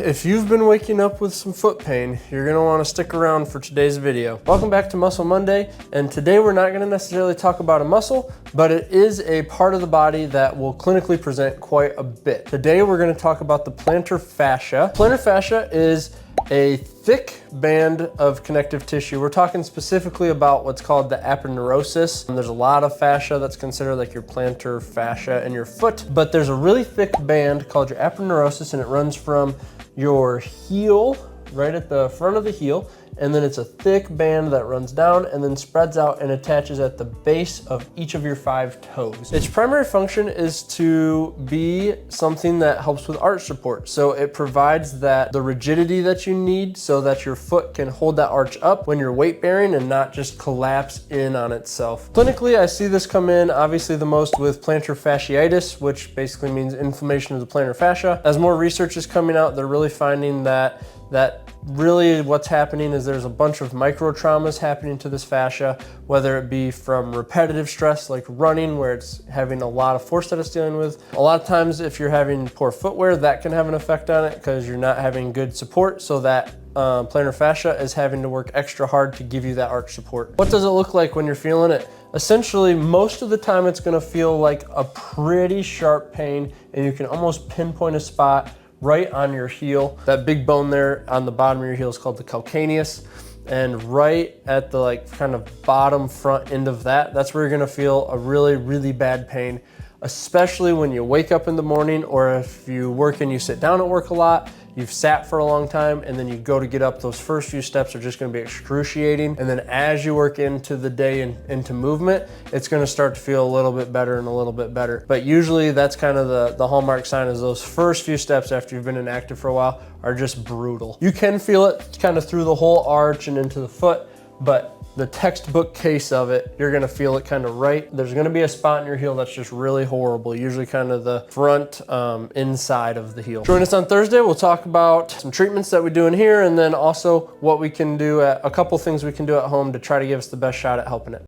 if you've been waking up with some foot pain, you're gonna wanna stick around for today's video. Welcome back to Muscle Monday, and today we're not gonna necessarily talk about a muscle, but it is a part of the body that will clinically present quite a bit. Today we're gonna talk about the plantar fascia. Plantar fascia is a thick band of connective tissue. We're talking specifically about what's called the aponeurosis. And there's a lot of fascia that's considered like your plantar fascia in your foot, but there's a really thick band called your aponeurosis, and it runs from your heel, right at the front of the heel, and then it's a thick band that runs down and then spreads out and attaches at the base of each of your 5 toes. Its primary function is to be something that helps with arch support. So it provides the rigidity that you need so that your foot can hold that arch up when you're weight bearing and not just collapse in on itself. Clinically, I see this come in obviously the most with plantar fasciitis, which basically means inflammation of the plantar fascia. As more research is coming out, they're really finding that really what's happening is there's a bunch of micro traumas happening to this fascia, whether it be from repetitive stress like running, where it's having a lot of force that it's dealing with. A lot of times if you're having poor footwear, that can have an effect on it because you're not having good support, so that plantar fascia is having to work extra hard to give you that arch support. What does it look like when you're feeling it? Essentially, most of the time it's gonna feel like a pretty sharp pain, and you can almost pinpoint a spot right on your heel. That big bone there on the bottom of your heel is called the calcaneus. And right at the kind of bottom front end of that's where you're gonna feel a really, really bad pain, especially when you wake up in the morning, or if you work and you sit down at work a lot, you've sat for a long time, and then you go to get up, those first few steps are just gonna be excruciating. And then as you work into the day and into movement, it's gonna start to feel a little bit better and a little bit better. But usually that's kind of the hallmark sign, is those first few steps after you've been inactive for a while are just brutal. You can feel it kind of through the whole arch and into the foot, but the textbook case of it, you're gonna feel it kind of right. There's gonna be a spot in your heel that's just really horrible, usually kind of the front inside of the heel. Join us on Thursday. We'll talk about some treatments that we do in here, and then also what we can do, a couple things we can do at home to try to give us the best shot at helping it.